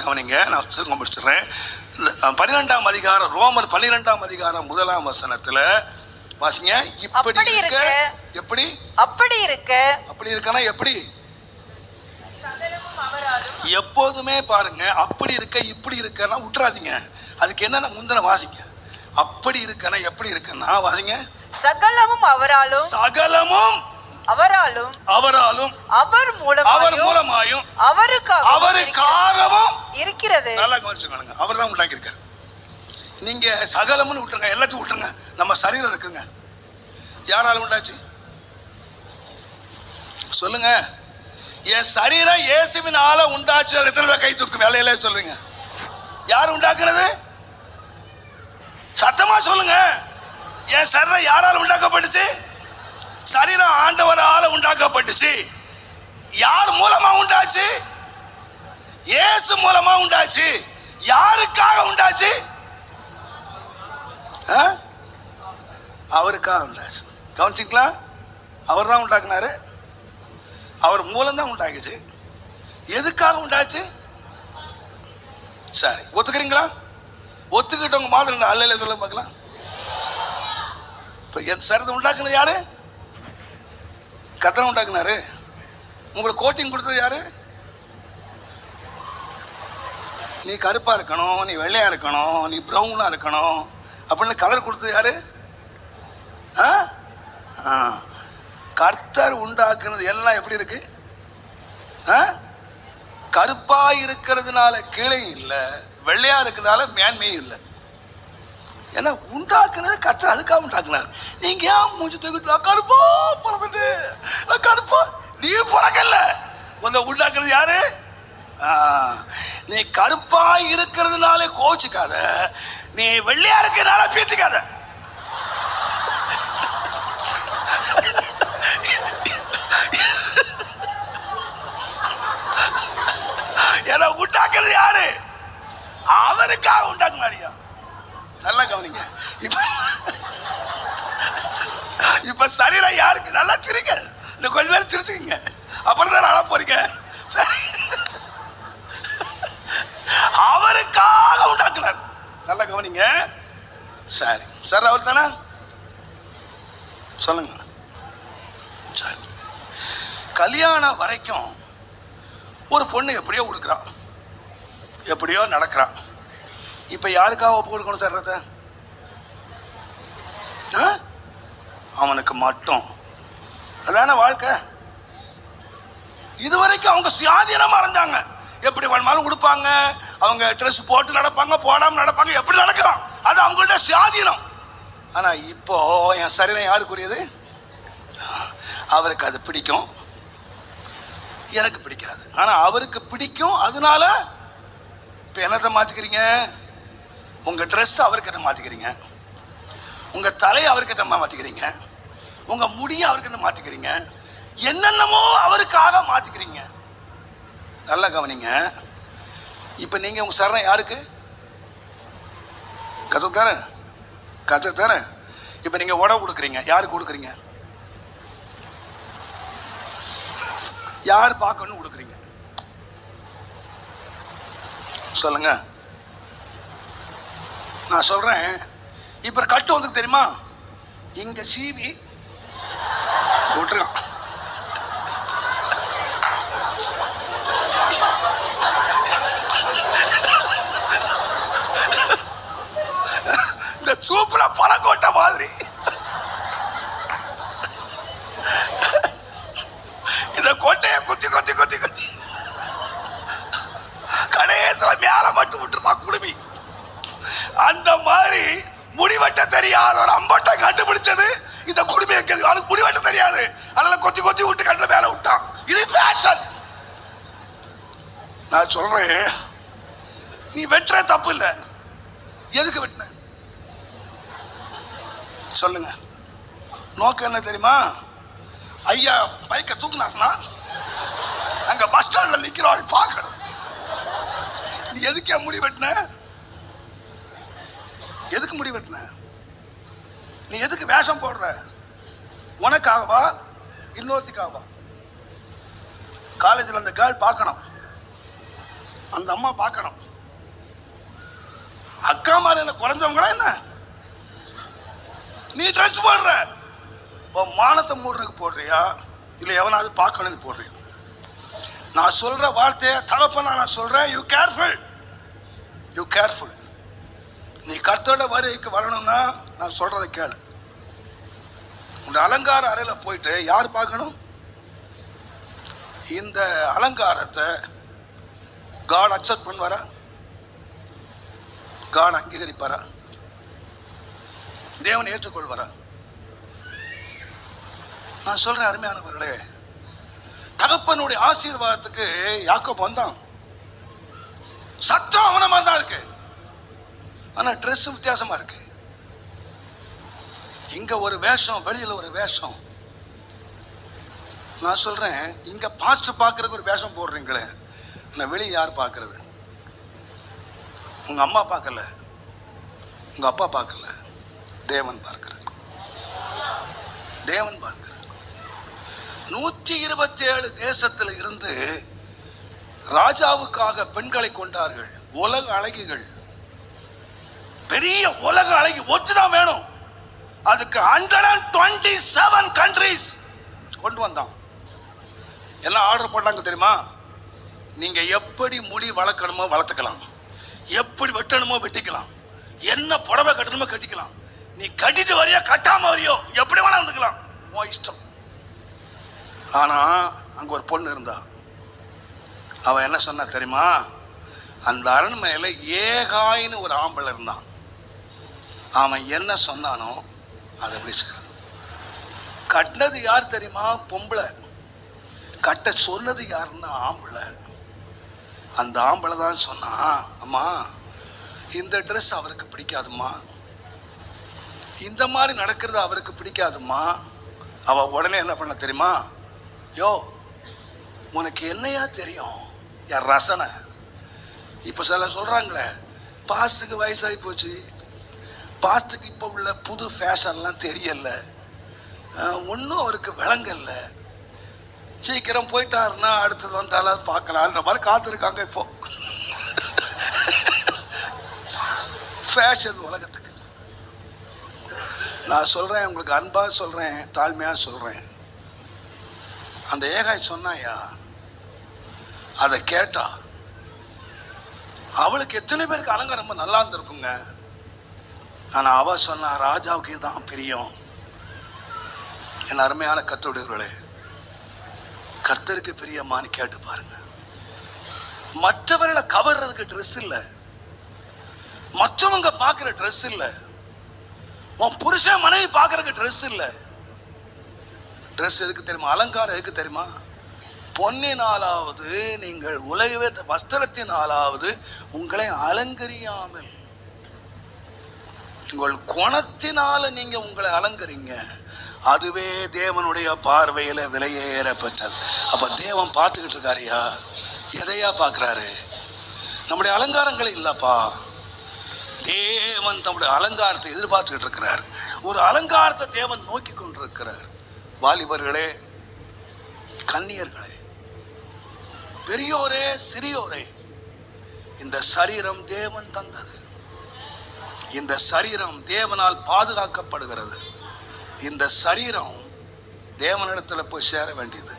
கவனிங்க, நான் சுருங்க முடிச்சிடுறேன். 12ஆம் அதிகாரம், ரோமர் 12ஆம் அதிகாரம் 1ஆம் வசனத்துல வாசிங்க. இப்படி இருக்க, எப்படி அப்படி இருக்க, அப்படி இருக்கனா எப்படி? எப்போதுமே பாருங்க, அப்படி இருக்க இப்படி இருக்கன்னா விட்டுறாதீங்க. அதுக்கு என்னன்னா முந்தின வாசிங்க. அப்படி இருக்கனா எப்படி இருக்குன்னா வாசிங்க. சகலமும் அவராலும், சகலமும் அவராலும், அவராலும், அவர் மூலமாயும், அவருக்காகவும் இருக்கிறது. நல்லா கவனிச்சுக்கோங்க, அவர் தான் உண்டாக்கி இருக்காரு. நீங்க சகலம்னு விட்டுருங்க, எல்லாத்தையும் விட்டுருங்க. நம்ம சரீரம் இருக்குங்க, யாரால உண்டாச்சு சொல்லுங்க? என் சரீரம் இயேசுவினால உண்டாச்சு. எத்தனை பேர் கை தூக்கு வேலையில சொல்லுங்க? யார் உண்டாக்குறது? சத்தமா சொல்லுங்க. என் சரீரம் யாரால உண்டாக்கப்பட்டுச்சு? சரீரம் ஆண்டவரால உண்டாக்கப்பட்டுச்சு. யார் மூலமா உண்டாச்சு? இயேசு மூலமா உண்டாச்சு. யாருக்காக உண்டாச்சு? அவருக்காக உண்டாச்சு. கவனிச்சிங்களா? அவர் தான் உண்டாக்குனாரு, அவர் மூலம் தான் உண்டாக்குச்சு. எதுக்காக உண்டாச்சு? சரி, ஒத்துக்கிறீங்களா? ஒத்துக்கிட்டவங்க மாதிரி அல்ல சொல்ல பார்க்கலாம். இப்போ என் சரீரத்தை உண்டாக்குனது யாரு? கர்த்தர் உண்டாக்குனாரு. உங்களுக்கு கோட்டிங் கொடுத்தது யாரு? நீ கருப்பா இருக்கணும், நீ வெள்ளையா இருக்கணும், நீ ப்ரௌனா இருக்கணும் அப்படின்னு கலர் கொடுத்தது யாரு? கர்த்தர் உண்டாக்குறது எல்லாம் எப்படி இருக்கு? கருப்பா இருக்கிறதுனால கீழே இல்லை, வெள்ளையா இருக்கிறதுனால மேன்மையும் இல்லை. ஏன்னா உண்டாக்குறது கர்த்தர் அதுக்காக உண்டாக்குனார். நீங்க ஏன் மூஞ்சி தூக்கிட்டு கருப்பா பிறந்துட்டு கருப்பா? நீ பிறக்கல, உன்னை உண்டாக்குறது யாரு? நீ கருப்பா இருக்கிறதுனால கோச்சிக்காத, நீ வெள்ளையா இருக்கிறதுனால பீத்திக்காத. ஏன்னா உண்டாக்குறது யாரு? அவருக்காக உண்டாக்குனாரியா. நல்லா கவனிங்க. இப்ப சரீரம் யாருக்கு? நல்லா சிரிங்க, இந்த கொஞ்ச பேர் சிரிச்சுக்கீங்க, அப்புறம் தான் அழ போறீங்க. அவருக்காக உண்டாக்குனார். நல்லா கவனிங்க. சரி சார், அவர் தானே சொல்லுங்க. சரி, கல்யாணம் வரைக்கும் ஒரு பொண்ணு எப்படியோ கொடுக்குறான், எப்படியோ நடக்கிறான். இப்ப யாருக்காக ஒப்பு கொடுக்கணும் சர்றத? அவனுக்கு மட்டும். அதான வாழ்க்கை. இதுவரைக்கும் அவங்க சுயாதீனமா இருந்தாங்க, எப்படி வேணுமாலும் கொடுப்பாங்க, அவங்க ட்ரெஸ் போட்டு நடப்பாங்க, போடாம நடப்பாங்க, எப்படி நடக்கலாம், அது அவங்கள்ட்ட சுயாதீனம். ஆனா இப்போ என் சரீரம் யாருக்குரியது? அவருக்கு அது பிடிக்கும், எனக்கு பிடிக்காது. ஆனா அவருக்கு பிடிக்கும், அதனால இப்ப என்னத்தை மாத்திக்கிறீங்க? உங்க ட்ரெஸ் அவர்கிட்ட மாத்திக்கிறீங்க, உங்க தலையை அவர்கிட்ட மாத்திக்கிறீங்க, உங்க முடியை அவர்கிட்ட மாத்திக்கிறீங்க, என்னென்னமோ அவருக்காக மாத்திக்கிறீங்க. நல்லா கவனிங்க. இப்ப நீங்க உங்க சரணம் யாருக்கு? கத்துத்தானே, கத்துத்தானே. இப்ப நீங்க உடவு கொடுக்குறீங்க, யாருக்கு கொடுக்குறீங்க? யார் பார்க்கணும் கொடுக்குறீங்க? சொல்லுங்க. நான் சொல்றேன். இப்ப கட்டு வந்து தெரியுமா? இங்க சீவி விட்டுருக்கான். இந்த சூப்புல பழங்கோட்டை மாதிரி இந்த கோட்டையை குத்தி குத்தி குத்தி குத்தி கடைசில மேல மட்டும் விட்டுருப்பா குடுமி. அந்த மாதிரி முடிவெட்ட தெரியாத ஒரு அம்பட்டை கண்டுபிடிச்சது இந்த குடுமி வைக்கிறது. அவனுக்கு முடிவெட்ட தெரியாது, அதனால கொத்தி கொத்தி விட்டு கட்டில மேல விட்டான். இது ஃபேஷன். நான் சொல்றேன், நீ வெட்டுற தப்பு இல்லை. எதுக்கு வெட்டின சொல்லுங்க? நோக்கம் என்ன தெரியுமா? ஐயா பைக்கை தூக்குனாங்கன்னா அங்க பஸ் ஸ்டாண்ட்ல நிக்கிறோம், பார்க்கணும். நீ எதுக்கு முடி வெட்டின? எதுக்கு முடி வெட்டின? நீ எதுக்கு வேஷம் போடுற? உனக்காகவா இன்னொருத்திக்காகவா? காலேஜில் அந்த கேர்ள் பார்க்கணும், அந்த அம்மா பார்க்கணும். அக்கா மாதிரி என்ன குறைஞ்சவங்களா என்ன? நீ ட்ரெஸ் போடுற, உன் மானத்தை மூடுறதுக்கு போடுறியா இல்லை எவனாவது பார்க்கணும்னு போடுறியா? நான் சொல்ற வார்த்தையை தகப்பனா நான் சொல்றேன், யூ கேர்ஃபுல், யூ கேர்ஃபுல். நீ கர்த்தரோட வருகைக்கு வரணும்னா நான் சொல்றதை கேளு. உங்க அலங்கார அறையில போயிட்டு யார் பார்க்கணும்? இந்த அலங்காரத்தை காட் அக்செப்ட் பண்ணுவாரா? காட் அங்கீகரிப்பாரா? தேவன் ஏற்றுக்கொள்வாரா? நான் சொல்றேன் அருமையானவர்களே, தகப்பனுடைய ஆசீர்வாதத்துக்கு யாக்கோபு வந்தான். சத்தம் அவன மாதிரி தான் இருக்கு, ஆனா ட்ரெஸ் வித்தியாசமா இருக்கு. இங்க ஒரு வேஷம், வெளியில ஒரு வேஷம். நான் சொல்றேன், இங்க பாஸ்டர் பார்க்கறதுக்கு ஒரு வேஷம் போடுறீங்களே, நான் வெளியே யார் பார்க்கறது? உங்க அம்மா பார்க்கல, உங்க அப்பா பார்க்கல, தேவன் பார்க்கிறார். தேவன் பார்க்கிறார். 127 தேசத்தில் இருந்து ராஜாவுக்காக பெண்களை கொண்டார்கள். உலக அழகிகள், பெரிய உலக அழகி ஒத்துதான் வேணும். அதுக்கு 127 கண்ட்ரீஸ் கொண்டு வந்தான். எல்லாம் ஆர்டர் போட்டாங்க தெரியுமா? நீங்க எப்படி முடி வளர்க்கணுமோ வளர்த்துக்கலாம், எப்படி வெட்டணுமோ வெட்டிக்கலாம், என்ன புடவை கட்டணுமோ கட்டிக்கலாம். நீ கட்டிட்டு வரையோ கட்டாம வரையோ எப்படி வேணா இருந்துக்கலாம், உன் இஷ்டம். ஆனா அங்க ஒரு பொண்ணு இருந்தா. அவன் என்ன சொன்னா தெரியுமா? அந்த அரண்மனையில ஏகாயின்னு ஒரு ஆம்பளை இருந்தான். அவன் என்ன சொன்னானோ அதை எப்படி செய்ய. கட்டினது யார் தெரியுமா? பொம்பளை. கட்ட சொன்னது யாருன்னா ஆம்பளை. அந்த ஆம்பளை தான் சொன்னான், அம்மா இந்த ட்ரெஸ் அவருக்கு பிடிக்காதுமா, இந்த மாதிரி நடக்கிறது அவருக்கு பிடிக்காதுமா. அவ உடனே என்ன பண்ண தெரியுமா? யோ உனக்கு என்னையா தெரியும் என் ரசனை? இப்போ சில சொல்கிறாங்களே, பாஸ்ட்டுக்கு வயசாகி போச்சு, பாஸ்ட்டுக்கு இப்போ உள்ள புது ஃபேஷன்லாம் தெரியல, ஒன்றும் அவருக்கு விளங்கல்ல, சீக்கிரம் போயிட்டாருன்னா அடுத்தது வந்தாலும் பார்க்கலான்ற மாதிரி காத்திருக்காங்க. இப்போ ஃபேஷன் உலகத்துக்கு. நான் சொல்கிறேன், உங்களுக்கு அன்பாக சொல்கிறேன், தாழ்மையாக சொல்கிறேன். அந்த ஏகாய் சொன்னாயா, அதை கேட்டா அவளுக்கு எத்தனை பேருக்கு அலங்காரம் ரொம்ப நல்லா இருந்திருக்குங்க. ஆனால் அவ சொன்னா ராஜாவுக்கு இதுதான் பிரியம். என் அருமையான கர்த்தருடையவர்களே, கர்த்தருக்கு பிரியமான்னு கேட்டு பாருங்க. மற்றவர்களை கவர்றதுக்கு ட்ரெஸ் இல்லை, மற்றவங்க பார்க்குற ட்ரெஸ் இல்லை, உன் புருஷன் மனைவி பார்க்கறதுக்கு ட்ரெஸ் இல்லை. ட்ரெஸ் எதுக்கு தெரியுமா? அலங்காரம் எதுக்கு தெரியுமா? பொன்னினாலாவது நீங்கள் உலக வஸ்திரத்தினாலாவது உங்களை அலங்கரியாமல், உங்கள் குணத்தினால நீங்க உங்களை அலங்கரிங்க, அதுவே தேவனுடைய பார்வையில விலையேறப்பட்டது. அப்ப தேவன் பார்த்துக்கிட்டு இருக்காருயா, எதையா பார்க்கிறாரு? நம்முடைய அலங்காரங்களை இல்லப்பா, தேவன் தம்முடைய அலங்காரத்தை எதிர்பார்த்துக்கிட்டு இருக்கிறார். ஒரு அலங்காரத்தை தேவன் நோக்கி கொண்டிருக்கிறார். வாலிபர்களே, கன்னியர்களே, பெரியோரே சிறியோரே, இந்த சரீரம் தேவன் தந்தது. இந்த சரீரம் தேவனால் பாதுகாக்கப்படுகிறது. இந்த சரீரம் தேவனிடத்தில் போய் சேர வேண்டியது.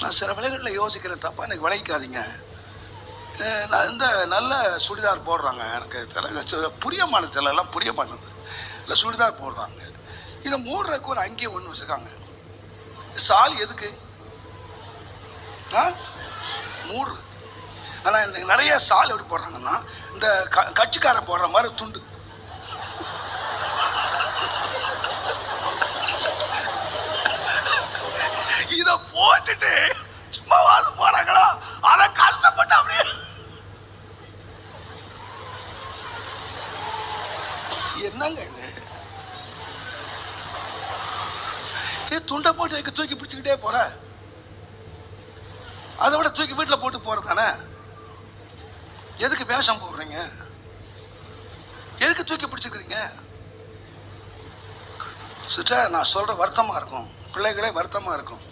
நான் சில வேளைகளில் யோசிக்கிறேன், தப்பா எனக்கு விளைக்காதீங்க. நான் இந்த நல்ல சுடிதார் போடுறாங்க, எனக்கு புரிய மாட்டேன், எல்லாம் புரிய மாட்டேங்குது. இல்லை சுடிதார் போடுறாங்க, இதை மூடுறதுக்கு ஒரு அங்கேயே ஒன்று வச்சுருக்காங்க. சால் எதுக்கு? மூடுறது. ஆனால் இன்னைக்கு நிறைய சால் எப்படி போடுறாங்கன்னா, இந்த கட்சிக்காரன் போடுற மாதிரி துண்டு. இதை போட்டுட்டு சும்மாவாது போறாங்களா? அதை கஷ்டப்பட்டு அப்படியே என்னங்க இது? துண்டை போட்டு தூக்கி பிடிச்சிக்கிட்டே போற, அதை விட தூக்கி வீட்டில் போட்டு போறது தானே. எதுக்கு வேஷம் போடுறீங்க? எதுக்கு தூக்கி பிடிச்சிக்கிறீங்க? சிஸ்டர், நான் சொல்ற வருத்தமா இருக்கும், பிள்ளைகளே வருத்தமா இருக்கும்.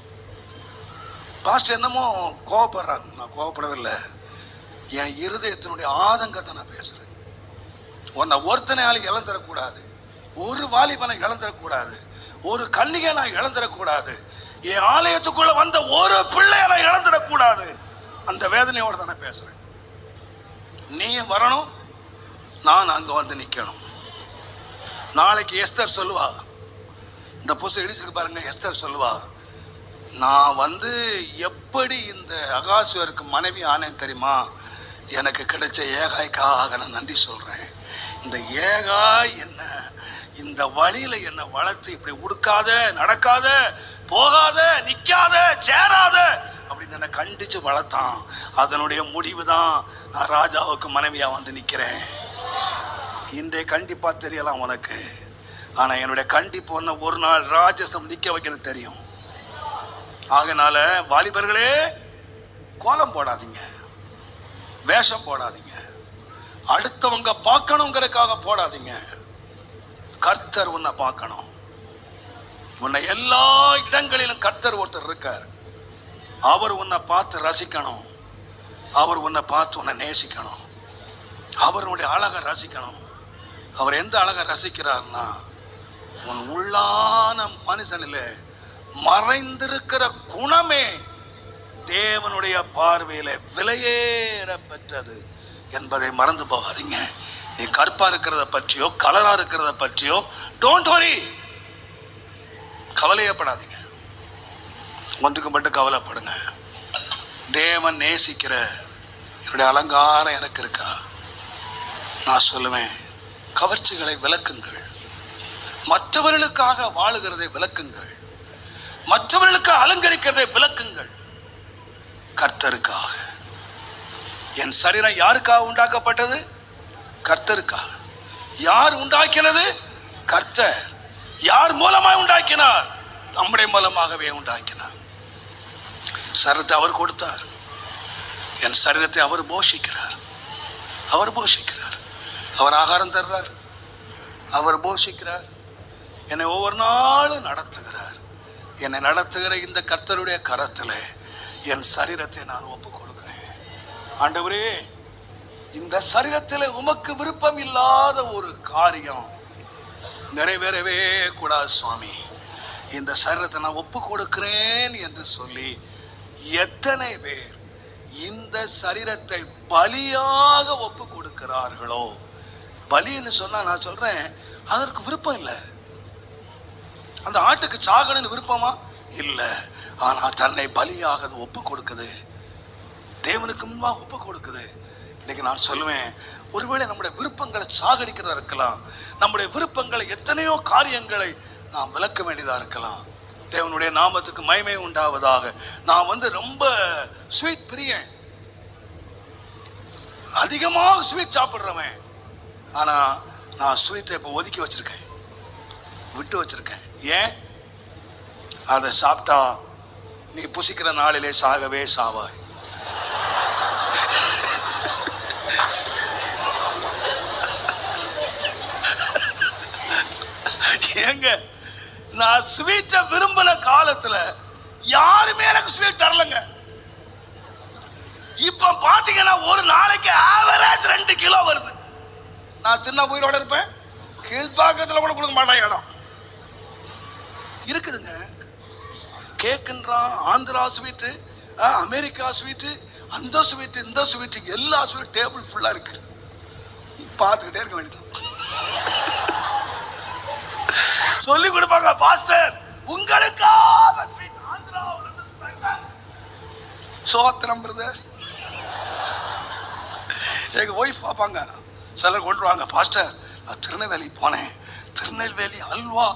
பாஸ்டர் என்னமோ கோவப்படுறாங்க. நான் கோவப்படவில்லை. என் இருதயத்தினுடைய ஆதங்கத்தை நான் பேசுறேன். உன்னை ஒருத்தனையால இழந்துடக்கூடாது, ஒரு வாலிபனை இழந்துடக்கூடாது, ஒரு கன்னிகை நான் இழந்துடக்கூடாது, என் ஆலயத்துக்குள்ள வந்த ஒரு பிள்ளைய நான் இழந்துடக்கூடாது. அந்த வேதனையோட தானே பேசுறேன். நீயும் வரணும், நான் அங்க வந்து நிக்கணும். நாளைக்கு எஸ்தர் சொல்லுவா, இந்த புதுசு இடிச்சுக்கு பாருங்க, எஸ்தர் சொல்லுவா, நான் வந்து எப்படி இந்த அகாசுவருக்கு மனைவி ஆனேன் தெரியுமா? எனக்கு கிடைச்ச ஏகாய்க்காக நான் நன்றி சொல்றேன். இந்த ஏகாய் என்ன இந்த வழியில என்ன வளர்த்து இப்படி உடுக்காத, நடக்காத, போகாத, நிக்காத, சேராத அப்படின்னு என்ன கண்டிச்சு வளர்த்தான். அதனுடைய முடிவு தான் நான் ராஜாவுக்கு மனைவியா வந்து நிக்கிறேன். இன்றைய கண்டிப்பா தெரியலாம் உனக்கு, ஆனா என்னுடைய கண்டிப்பு ஒன்ன ஒரு நாள் ராஜசம் நிக்க வைக்கிறது தெரியும். ஆகையினால வாலிபர்களே, கோலம் போடாதீங்க, வேஷம் போடாதீங்க, அடுத்தவங்க பார்க்கணுங்கிறதுக்காக போடாதீங்க. கர்த்தர் உன்னை பார்க்கணும். உன்னை எல்லா இடங்களிலும் கர்த்தர் ஒருத்தர் இருக்கார். அவர் உன்னை பார்த்து ரசிக்கணும், அவர் உன்னை பார்த்து உன்னை நேசிக்கணும், அவருடைய அழகை ரசிக்கணும். அவர் எந்த அழகை ரசிக்கிறார்னா, உன் உள்ளான மனுஷனில் மறைந்திருக்கிற குணமே தேவனுடைய பார்வையில விலையேற பெற்றது என்பதை மறந்து போகாதீங்க. நீ கற்பா இருக்கிறத பற்றியோ கலரா இருக்கிறத பற்றியோ டோன்ட் வரி, கவலையப்படாதீங்க. ஒன்றுக்கு மட்டும் கவலைப்படுங்க, தேவன் நேசிக்கிற என்னுடைய அலங்காரம் எனக்கு இருக்கா? நான் சொல்லுவேன், கவர்ச்சிகளை விலக்குங்கள், மற்றவர்களுக்காக வாழுகிறதை விலக்குங்கள், மற்றவர்களுக்கு அலங்கரிக்கிறதை விலக்குங்கள். கர்த்தருக்காக. என் சரீரம் யாருக்காக உண்டாக்கப்பட்டது? கர்த்தருக்காக. யார் உண்டாக்கினது? கர்த்தர். யார் மூலமாய் உண்டாக்கினார்? நம்முடைய மூலமாகவே உண்டாக்கினார். சரீரத்தை அவர் கொடுத்தார், என் சரீரத்தை அவர் போஷிக்கிறார். அவர் போஷிக்கிறார், அவர் ஆகாரம் தர்றார், அவர் போஷிக்கிறார், என்னை ஒவ்வொரு நாளும் நடத்துகிறார். என்னை நடத்துகிற இந்த கர்த்தருடைய கரத்தில் என் சரீரத்தை நான் ஒப்பு கொடுக்கிறேன். ஆண்டவரே, இந்த சரீரத்தில் உமக்கு விருப்பம் இல்லாத ஒரு காரியம் நிறைவேறவே கூடாது சுவாமி. இந்த சரீரத்தை நான் ஒப்பு கொடுக்கிறேன் என்று சொல்லி எத்தனை பேர் இந்த சரீரத்தை பலியாக ஒப்பு கொடுக்கிறார்களோ? பலின்னு சொன்னா நான் சொல்றேன், அதற்கு விருப்பம் இல்லை. அந்த ஆட்டுக்கு சாகணும்னு விருப்பமா? இல்லை. ஆனா தன்னை பலியாக ஒப்பு கொடுக்குது, தேவனுக்கு முன்பாக ஒப்பு கொடுக்குது. இன்னைக்கு நான் சொல்லுவேன், ஒருவேளை நம்முடைய விருப்பங்களை சாகடிக்கிறதா இருக்கலாம், நம்முடைய விருப்பங்களை எத்தனையோ காரியங்களை நாம் விளக்க வேண்டியதா இருக்கலாம். தேவனுடைய நாமத்துக்கு மகிமை உண்டாவதாக. நான் வந்து ரொம்ப ஸ்வீட் பிரியன், அதிகமாக ஸ்வீட் சாப்பிட்றவன். ஆனா நான் ஸ்வீட்டை இப்போ ஒதுக்கி வச்சிருக்கேன், விட்டு வச்சிருக்கேன். ஏன்? அதை சாப்பிட்டா நீ புசிக்கிற நாளிலே சாகவே சாவாய். ஏங்க, நான் ஸ்வீட்டை விரும்பின காலத்துல யாருமே எனக்கு ஸ்வீட் தரலங்க. இப்ப பாத்தீங்கன்னா ஒரு நாளைக்கு ஆவரேஜ் 2 கிலோ வருது. நான் சின்ன உயிரோட இருப்பேன், கீழ்பாக்கத்துல கூட கொடுக்க மாட்டேன் இடம் இருக்குதுங்க. கேக்குன்றான், ஆந்திரா ஸ்வீட்டு, அமெரிக்கா ஸ்வீட்டு, அந்த ஸ்வீட்டு, இந்த ஸ்வீட்டு, எல்லா ஸ்வீட் டேபிள் ஃபுல்லா இருக்கு. பார்த்துக்கிட்டே இருக்க வேண்டியது. சொல்லி கொடுப்பாங்க, பாஸ்டர் உங்களுக்காக ஸ்வீட் ஆந்திரா சோத்திரம் பிரதர். எங்க ஒய்ஃப் பார்ப்பாங்க, சிலர் கொண்டுருவாங்க, பாஸ்டர் நான் திருநெல்வேலி போனேன், திருநெல்வேலி அல்வா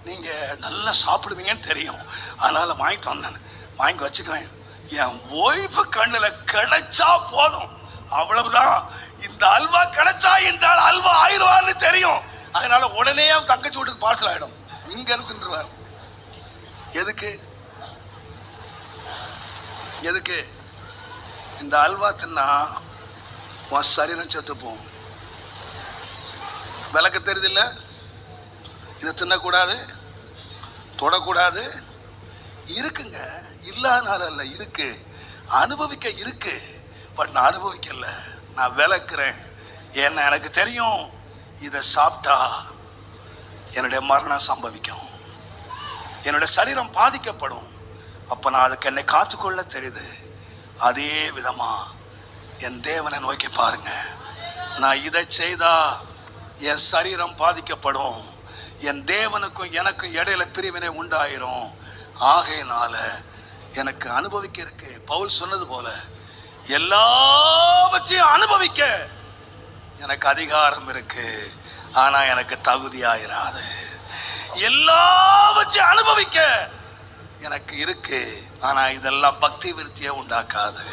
நீங்க நல்லா சாப்பிடுவீங்கன்னு தெரியும், அதனால வாங்கிட்டு வந்தேன், வாங்கி வச்சுக்குவேன். என் ஒய்ஃபு கண்ணுல கிடைச்சா போதும், அவ்வளவுதான். இந்த அல்வா கிடைச்சா இந்த அல்வா ஆயிடுவார்னு தெரியும், அதனால உடனே தங்கச்சி வீட்டுக்கு பார்சல் ஆயிடும், இங்க இருந்துருவார். எதுக்கு? எதுக்கு? இந்த அல்வா தின்னா உன் சரீரம் செத்து போகும். விளக்க தெரியுதில்ல? இதை தின்னக்கூடாது, தொடக்கூடாது. இருக்குங்க, இல்லாதனால அல்ல, இருக்கு, அனுபவிக்க இருக்கு. பட் நான் அனுபவிக்கல, நான் விளக்குறேன். ஏன்னா எனக்கு தெரியும், இதை சாப்பிட்டா என்னுடைய மரணம் சம்பவிக்கும், என்னுடைய சரீரம் பாதிக்கப்படும். அப்போ நான் அதுக்கு என்னை காத்துக்கொள்ள தெரியுது. அதே விதமா என் தேவனை நோக்கி பாருங்க. நான் இதை செய்தா என் சரீரம் பாதிக்கப்படும், என் தேவனுக்கும் எனக்கும் இடையில பிரிவினை உண்டாயிரும். ஆகையினால எனக்கு அனுபவிக்க இருக்கு. பவுல் சொன்னது போல எல்லாவற்றையும் அனுபவிக்க எனக்கு அதிகாரம் இருக்கு, ஆனா எனக்கு தகுதியாயிராது. எல்லாவற்றையும் அனுபவிக்க எனக்கு இருக்கு, ஆனா இதெல்லாம் பக்தி விருத்தியை உண்டாக்காது.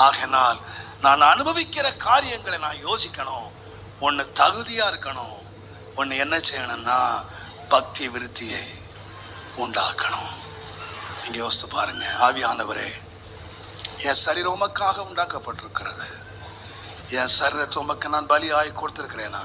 ஆகையினால் நான் அனுபவிக்கிற காரியங்களை நான் யோசிக்கணும். ஒன்று தகுதியா இருக்கணும், ஒன்று என்ன செய்யணும்னா பக்தி விருத்தியை உண்டாக்கணும். நீங்க யோசித்து பாருங்க. ஆவியானவரே, என் சரீரம் உமக்காக உண்டாக்கப்பட்டிருக்கிறது. என் சரீரத்தை உமக்கு நான் பலியாய் கொடுத்திருக்கிறேனா?